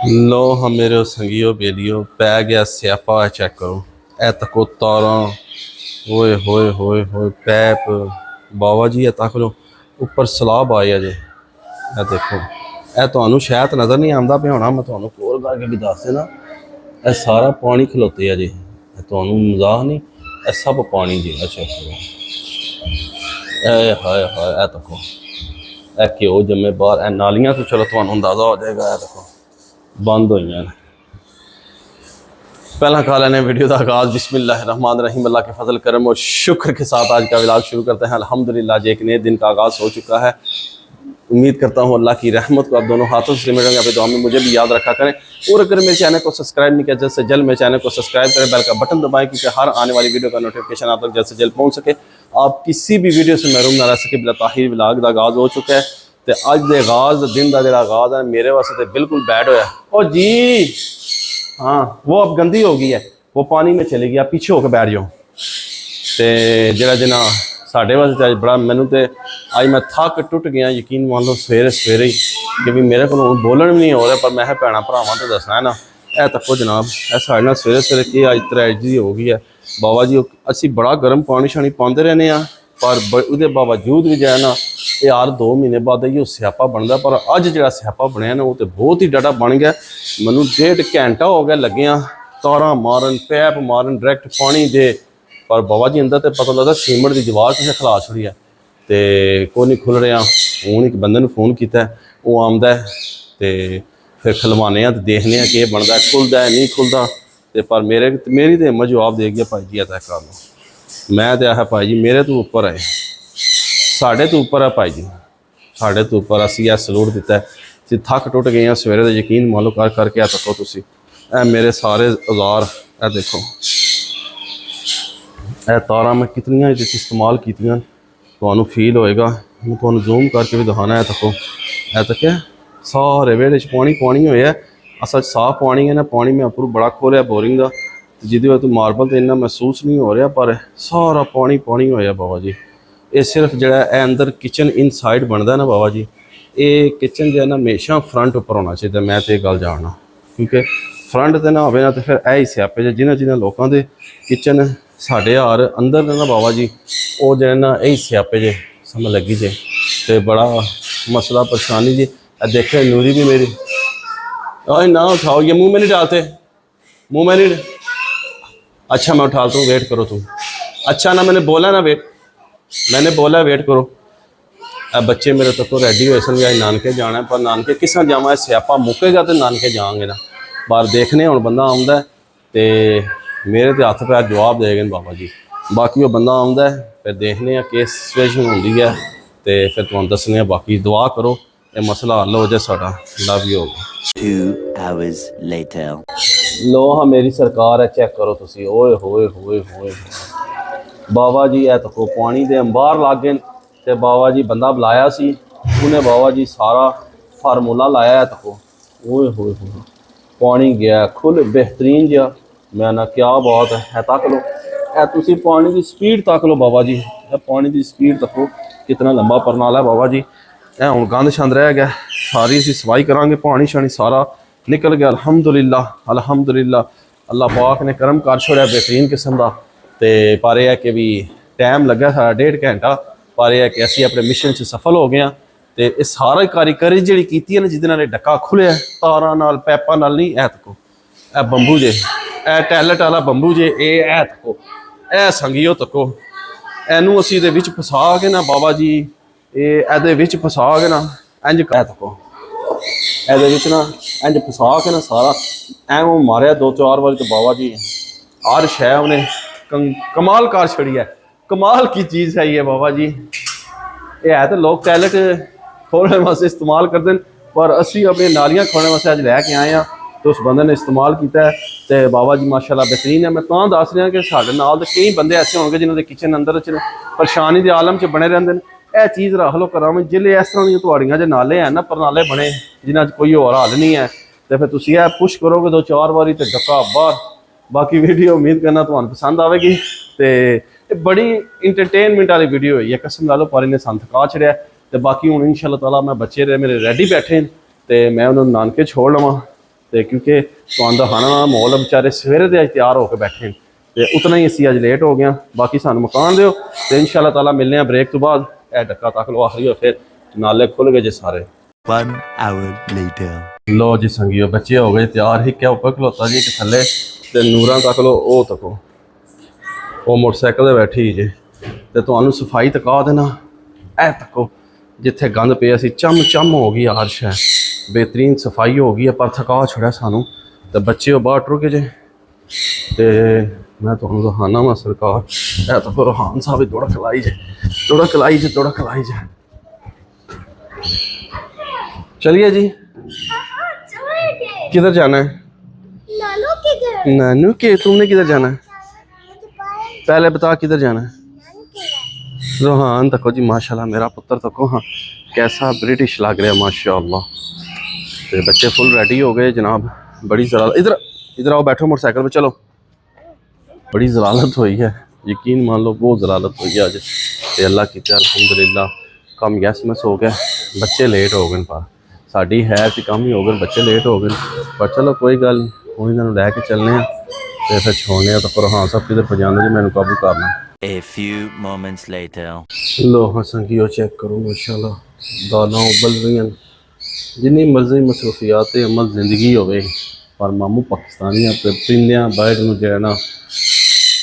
लो हम मेरे संगियो बेलियो पै गया स्यापा चेक करो ए तको तारा ओए होए होए होए पैप बाबा जी ए तक लो उपर सलाब आई है जे ए देखो ए तुहानू शायद नज़र नहीं आंदा पे होना मैं तुहानू कोल करके भी दस देना ए सारा पानी खलोते है जी तुहानू मजाक नहीं ए सब पानी जी चेक करो ए हाय हाय ए तको ए घ्यो जमे बाहर ए नालियां तो चलो तुहानू अंदाजा हो जाएगा ए देखो बंद हुई हैं पहला खा लेने वीडियो का आगाज़ बिस्मिल्लाहिर्रहमानिर्रहीम अल्लाह के फजल करम और शुक्र के साथ आज का व्लॉग शुरू करते हैं। अल्हम्दुलिल्लाह जी एक नए दिन का आगाज़ हो चुका है। उम्मीद करता हूँ अल्लाह की रहमत को आप दोनों हाथों से मिलेंगे। अपनी दुआ में मुझे भी याद रखा करें और अगर मेरे चैनल को सब्सक्राइब नहीं किया जल्द से जल्द मेरे चैनल को सब्सक्राइब करें, बेल का बटन दबाएं क्योंकि हर आने वाली वीडियो का नोटिफिकेशन आप तक जल्द से जल्द पहुँच सके, आप किसी भी वीडियो से महरूम ना रह सके। बिला ताहिर व्लॉग का आगाज़ हो चुका है तो अज के आगाज़ दिन का जो आगाज़ है मेरे वास्ते बिल्कुल बैड होया। ओ जी हाँ वो अब गंदी हो गई है, वो पानी में चली गई, पीछे होकर बैठ जाओ। तो जरा जना साढ़े वास्ते अज बड़ा मैनू तो अज मैं थक टुट गया, यकीन मान लो सवेरे सवेरे ही कि भी मेरे को बोलन भी नहीं हो रहा, पर मैं भैन भरावां तो दसना है ना। ए तको जनाब ए साढ़े नाल सवेरे सवेरे की अज ट्रैजेडी हो गई है। बाबा जी असी बड़ा गर्म पानी शानी पाते रहने पर उसके बावजूद भी जो है ना यार 2 महीने बाद ही स्यापा बनता, पर अज जो स्यापा बनया ना वो तो बहुत ही डाटा बन गया। मैनू 1.5 घंटा हो गया लगे तारा मारन पैप मारन डायरैक्ट पानी दे, पर बाबा जी अंदर तो पता लगता सीमेंट की दीवार किसी खिला छोड़ी है तो कोई नहीं खुल रहा। हूँ एक बंदे ने फोन किया वो आमदा है तो फिर खलवाने तो देखने कि बनता खुलता है नहीं खुलता, तो पर मेरी तो हिम्मत जवाब दे गया भाई जी तय कर लो। मैं तो आया भाई जी मेरे तो उपर है, साढ़े तो उपर है भाई जी, साढ़े तो उपर असी सलूट दिता है। थक टुट गए सवेरे तो यकीन मान लो कर करके तको तुसी ए मेरे सारे औजार ए देखो ए तारा मैं कितनियां इस्तेमाल कीतियां तो फील होएगा। मैं तुहानू जूम करके भी दिखाना है तको ए तक सारे वेड़े पानी पानी होया असल साफ पानी है ना, पानी में उपर बड़ा खोलिया बोरिंग का जिदी वजह तो मार्बल तो इन्ना महसूस नहीं हो रहा, पर सारा पानी पानी होया बाबा जी। ये सिर्फ जो है अंदर किचन इन साइड बनता है ना बाबा जी, ये किचन जो है ना हमेशा फ्रंट उपर होना चाहिए। मैं तो ये गल जानना क्योंकि फ्रंट तो ना हो ना तो फिर यही स्यापे जो जिन्हें लोगों के किचन साढ़े यार अंदर ना बाबा जी वो जो है ना यही स्यापे जे समझ लगी जे तो बड़ा मसला परेशानी जी। देखे नूरी भी मेरी ना उठाओ, ये मुँह में नहीं डालते, मुँह में नहीं। अच्छा मैं उठाता हूँ, वेट करो तुम। अच्छा ना मैंने बोला ना वेट, मैंने बोला वेट करो। अब बच्चे मेरे तक तो रेडी हुए सन नानके जाना है, पर नानके किस जावा स्यापा मुकेगा तो नानके जाएंगे ना। बाहर देखने हम बंदा आंदा तो मेरे तो हथ पैर जवाब दे गए बाबा जी। बाकी वो बंदा आंदा फिर देखने किस सिचुएशन होंगी है तो फिर तुम दसने। बाकी दुआ करो ये मसला हल हो जाए साडा। Love you. 2 hours later लो हाँ मेरी सरकार है, चेक करो तुसी। ओए होए होए होए बाबा जी ए तको पानी दे अंबार लग गए तो बाबा जी बंदा बुलाया सी उन्हें बाबा जी सारा फार्मूला लाया है तको। ओए होए होए पानी गया खुल बेहतरीन जहा। मैं ना क्या बात है तक लो ए तुसी पानी की स्पीड तक लो बाबा जी, पानी की स्पीड तको कितना लंबा परनाला है बाबा जी। ए हुण गंद छंद रह गया, सारी असीं सफाई करांगे, पानी शानी सारा निकल गया। अल्हम्दुलिल्लाह अल्हम्दुलिल्लाह अल्लाह पाक ने करम कर छोड़ा बेहतरीन किस्म का। तो पर यह है कि भी टाइम लगा सारा 1.5 घंटा, पर यह है कि असीं अपने मिशन से सफल हो गए। तो ये सारा कारीगरी जी की ना जिदे डक्का खुलिया तारा नाल पैपा नाल नहीं ऐ तको ए बंबू जे ए टैलेट वाला बंबू जे ए तको ए संगियो तको एनू असीं दे विच फसा के ना बाबा जी ये विच फसा के ना इंज ए तको ए ना इंज फसा के ना सारा एवं मारिया 2-4 बार। तो बाबा जी हर शह उन्हें कमाल कार छड़ी है, कमाल की चीज़ है ये बाबा जी। ये है तो लोग टैलेट खोलने वास्ते इस्तेमाल करते हैं, पर असी अपनी नालियां खोलने वास्ते अज लैके आए हैं तो उस बंदे ने इस्तेमाल किया है तो बाबा जी माशाल्लाह बेहतरीन है। मैं तो दस रहा कि साढ़े नाल कई बंदे ऐसे होंगे जिन्होंने किचन अंदर परेशानी के आलम च बने रहते हैं। यह चीज़ रख लो करा में जिले इस तरह दी तुहाड़ियां जो नाले हैं ना परनाले बने जिन्होंने कोई होर हल नहीं है तो फिर तुम यह पुश करोगे 2-4 बारी तो डक्का बाहर। बाकी वीडियो उम्मीद करना तुम्हें पसंद आएगी। तो बड़ी इंटरटेनमेंट वाली वीडियो है, कसम ला लो पर इन्हें सन थका छड़िया। तो बाकी हूँ इंशाअल्लाह ताला मैं बच्चे मेरे रेडी बैठे तो मैं उन्होंने नानके छोड़ लवां ਤੇ ਕਿਉਂਕਿ ਤੁਹਾਨੂੰ ਦਿਖਾਣਾ ਮਾਹੌਲ ਵਿਚਾਰੇ ਸਵੇਰੇ ਦੇ ਅੱਜ ਤਿਆਰ ਹੋ ਕੇ ਬੈਠੇ ਨੇ ਤੇ ਉਤਨਾ ਹੀ ਅਸੀਂ ਅੱਜ ਲੇਟ ਹੋ ਗਏ ਹਾਂ। ਬਾਕੀ ਸਾਨੂੰ ਮਕਾਨ ਦਿਓ ਤੇ ਇਨਸ਼ਾਅੱਲਾ ਤਾਲਾ ਮਿਲਨੇ ਆ ਬ੍ਰੇਕ ਤੋਂ ਬਾਅਦ। ਇਹ ਡੱਕਾ ਤੱਕ ਲਓ ਆਖਰੀ ਫਿਰ ਨਾਲੇ ਖੁੱਲ ਗਏ ਜੇ ਸਾਰੇ। 1 hour later. ਲੋ ਜੀ ਸੰਗੀਓ ਬੱਚੇ ਹੋ ਗਏ ਤਿਆਰ ਹੀ ਕਿਆ ਉੱਪਰ ਖਲੋਤਾ ਜੀ ਕਿ ਥੱਲੇ ਤੇ ਨੂਰਾਂ ਤੱਕ ਲੋ ਉਹ ਤੱਕੋ ਉਹ ਮੋਟਰਸਾਈਕਲ ਤੇ ਬੈਠੀ ਜੇ ਤੇ ਤੁਹਾਨੂੰ ਸਫਾਈ ਤਕਾ ਦੇਣਾ। ਇਹ ਤੱਕੋ ਜਿੱਥੇ ਗੰਦ ਪਿਆ ਸੀ ਚਮ ਚਮ ਹੋ ਗਈ ਆਰਸ਼ ਹੈ बेहतरीन सफाई हो गई है पर थका छड़िया सानू तो बच्चे बाहर टुर गए जे ते मैं तुहानू दिखाना वा सरकार है तो रोहान साहब दौड़क लाई जे दौड़क लाई जे दौड़क लाई जे। चलिए जी किधर जाना है नानू के तुमने किधर जाना है पहले बता किधर जाना है। रोहान तको जी माशाल्लाह मेरा पुत्र तको हाँ कैसा ब्रिटिश लग रहा है माशाल्लाह। तो बच्चे फुल रेडी हो गए जनाब। बड़ी जलालत इधर इधर आओ बैठो मोटरसाइकिल पे चलो। बड़ी जलालत हुई है यकीन मान लो बहुत जलालत हुई है अज तो अल्लाह की अल्हम्दुलिल्लाह कम यस मिस हो गया बच्चे लेट हो गए पर साड़ी है तो कम ही हो गए बच्चे लेट हो गए पर चलो कोई गल हूँ इन्होंने लैके चलने तो फिर छोड़ने तो पर हाँ सब किधर पजाने जी मैंने काबू करना। A few moments later. लो हाँ संगियो चेक करो माशाल्लाह दालें उबल रही हैं जिन्नी मर्जी मसरूफियात अमल जिंदगी होवे पर मामू पाकिस्तानी अपने पिंदियाँ बर्ड में जो है ना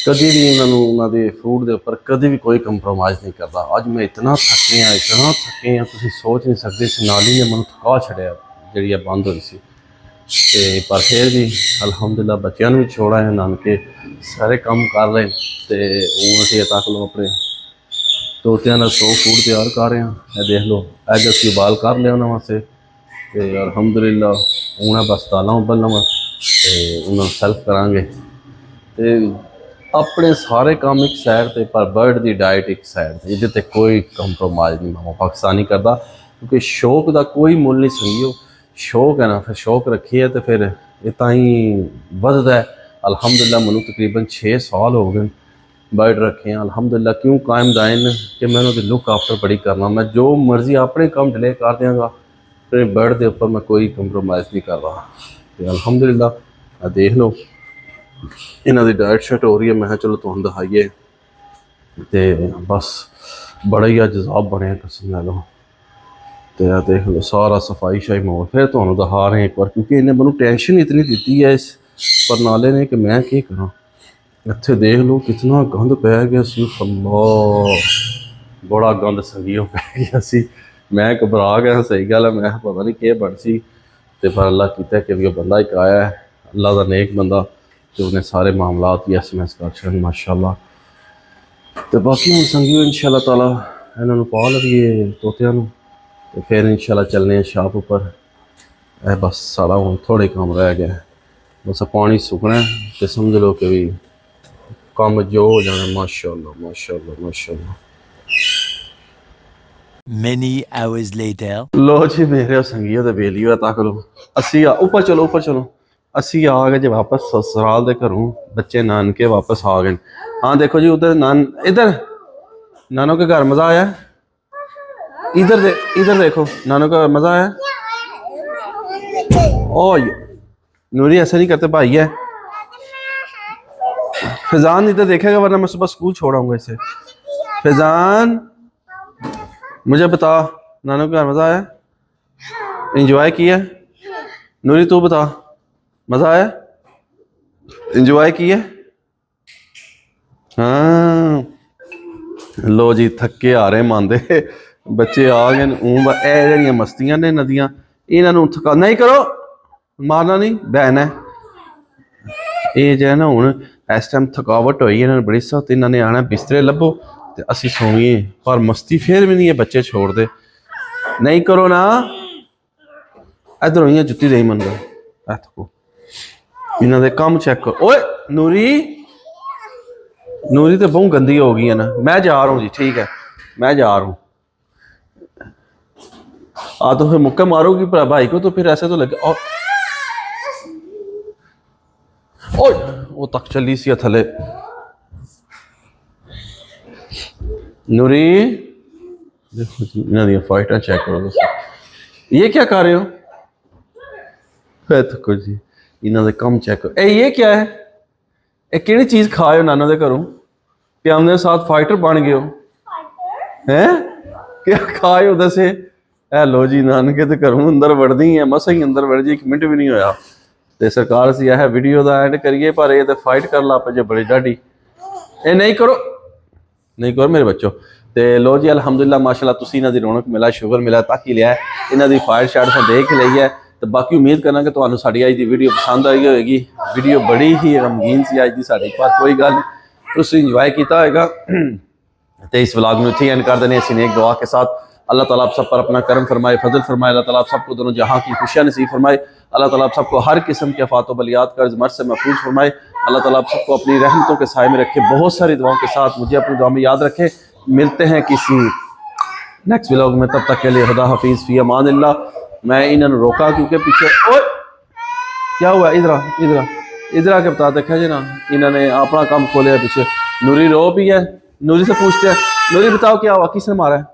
कभी भी उन्होंने फूड के उपर कभी भी कोई कंप्रोमाइज़ नहीं करता। अज मैं इतना थके हैं तुम सोच नहीं सकते इस नाली ने मैं थका छड़िया जी बंद हुई सी ते पर फिर भी अलहमदुलिल्लाह बच्चों भी छोड़ा है नानके सारे काम कर रहे तो हूँ असी तक लो अपने तोतियां का सो फूड तैयार कर रहे हैं। देख लो अज असी उबाल कर लिया उन्होंने वास्ते तो अलहमदुलिल्लाह हूँ बस दालों उबलना वा तो उन्होंने सेल्फ करांगे तो अपने सारे काम एक साइड ते पर बर्ड की डाइट एक साइड ये ते कोई कंप्रोमाइज़ नहीं मामा पाकिस्तानी करता क्योंकि शौक का कोई मुल नहीं समझियो शौक है ना फिर शौक रखिए तो फिर इतना ही बढ़ता है। अलहमदुलिल्लाह मैनू तकरीबन 6 साल हो गए बर्ड रखे हैं अलहमदुलिल्लाह क्यों कायम दायन कि मैं उन्होंने लुक आफ्टर बड़ी करना मैं जो मर्जी अपने काम डिले कर देंगा फिर बर्ड के उपर मैं कोई कंप्रोमाइज़ नहीं कर रहा तो अलहमदुलिल्लाह देख लो इन्हों की डाइट शट हो रही है। मैं चलो तुम दिखाइए तो बस बड़ा ही जजाब बने कसम लै लो तो यह देख लो सारा सफाई शाई माहौल फिर तुहानू दिखा रहे हैं एक बार क्योंकि इन्हें मैं टेंशन इतनी दी है इस परनाले ने कि मैं क्या करा। इत्थे देख लो कितना गंद पै गया सी अल्लाह बड़ा गंद संगियों पै गया सी मैं घबरा गया सही गल है मैं पता नहीं क्या बन सी तो पर अल्लाह किया कि भी बंदा एक आया है अल्लाह का नेक बंदा तो उन्हें सारे मामलात ही SMS कर छड़ माशाल्लाह। तो बाकी हम संगियो इंशाअल्लाह ताला इन्होंने पा लवीए तोतियां तो फिर इंशाअल्लाह चलने शाप उपर बस सारा हूँ थोड़े काम रह गया बस पानी सुकना है तो समझ लो कि भी काम जो हो जाना माशाल्लाह माशाल्लाह माशाल्लाह। Many hours later. लो जी मेरे संगियो तो बेली हुआ तक लो असी ऊपर चलो असी आ गए जी वापस ससुराल के घरों बच्चे नानके वापस आ गए। हाँ देखो जी उधर इधर नानों के घर मज़ा आया इधर देखो नानों का मज़ा आया। ओ नूरी ऐसा नहीं करते भाई है फैजान इधर देखेगा वरना मैं सुबह स्कूल छोड़ाऊंगा इसे। फैजान मुझे बता नानों का मज़ा आया इंजॉय किया नूरी तू बता मज़ा आया इंजॉय किया। हाँ लो जी थके आ रहे मानते बच्चे आ गए ये मस्तियां ने नदियां इन्हों थका नहीं करो मारना नहीं बहन है ये जो है ना हूँ इस टाइम थकावट हुई इन्होंने बड़ी सख्त इन्होंने आना बिस्तरे लभो तो असी सोईए पर मस्ती फिर भी नहीं है बच्चे छोड़ दे नहीं करो ना इधरों ही जुत्ती दे मन थको इन्हों के काम चेक करो ओए नूरी तो बहुत गंदी हो गई है ना। मैं जा रहा हूँ जी ठीक है मैं जा रहा हूँ तो फिर मुक्का मारोगी भाई को तो फिर ऐसे तो लगे वो तक चली सी थले नूरी देखो जी इन्हों फाइटा चेक करो ये क्या कर रहे हो देखो जी इन्हों दे कम चेक ये क्या है ये केड़ी चीज़ खाए हो नाना दे घरों कि हमने साथ फाइटर बन गए हो हैं क्या खाए हो दसे ए लो जी नानके ते घरों अंदर वड़दी है मसा ही अंदर वड़ जी 1 मिनट भी नहीं होया ते सरकार सी यह वीडियो दा एंड करिए पर ये तो फाइट कर ला पे जे बड़ी डाडी ये नहीं करो मेरे बच्चों ते लो जी अलहमदुलिल्लाह माशाल्लाह तुसी इन्हां दी रौनक मिला शुगर मिला ताकि लिया इन्हां दी फाइट शाट से देख लई है तो बाकी उम्मीद करना कि तुहानू साडी अज दी वीडियो पसंद आई होगी वीडियो बड़ी ही गमगीन सी अज दी साडी पर कोई गल नहीं तुसी इंजॉय किया होगा तो इस व्लॉग में इत्थे एंड कर देने असीं नेक दुआ के साथ अल्लाह ताला आप सब पर अपना करम फरमाए फजल फरमाए अल्लाह ताला आप सबको दोनों जहां की खुशियां नसीब फरमाए अल्लाह ताला आप सबको हर किस्म के आफात बलियात कर्ज मर्ज से महफूज फरमाए अल्लाह ताला आप सबको अपनी रहमतों के साए में रखे बहुत सारी दुआओं के साथ मुझे अपनी दुआ में याद रखे मिलते हैं किसी नेक्स्ट व्लॉग में तब तक के लिए खुदा हाफिज़ फी अमान अल्लाह मैं इन्होंने रोका क्योंकि पीछे ओए क्या हुआ इधर आके बता देखा जी ना इन्होंने अपना काम खोलिया पीछे नूरी रो भी है नूरी से पूछते हैं नूरी बताओ क्या हुआ किसने मारा है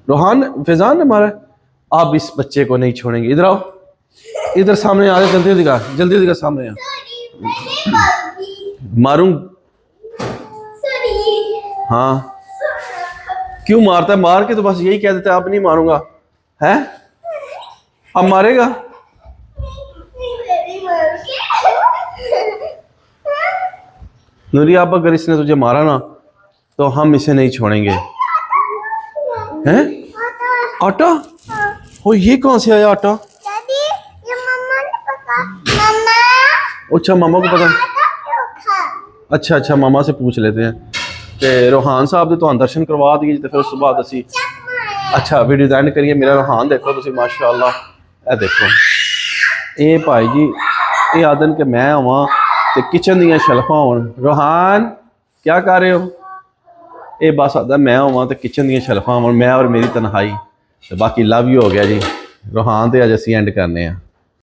रोहान फैजान ने मारा है आप इस बच्चे को नहीं छोड़ेंगे इधर आओ इधर सामने आ जाए जल्दी दिखा सामने आ मारूं हाँ क्यों मारता है मार के तो बस यही कह देता है अब नहीं मारूंगा है अब मारेगा नूरी आप अगर इसने तुझे मारा ना तो हम इसे नहीं छोड़ेंगे हैं आटा ओ ये कहाँ से आया आटा ये मम्मा ने पका मम्मा अच्छा मामा को पता अच्छा मामा से पूछ लेते हैं ते रोहान साहब ने तो दर्शन करवा दिए तो फिर उस बाद असी अच्छा वीडियो एंड करिए मेरा रोहान देखो तुम माशाअल्लाह ए देखो ये भाई जी ये आदन के मैं आवां ते किचन दियां शलफां होन रोहान क्या कर रहे हो ये बस आता मैं आवां तो किचन दियां शलफां होन मैं और मेरी तन्हाई तो बाकी लव यू हो गया जी रोहान ते अज असी एंड करने हैं।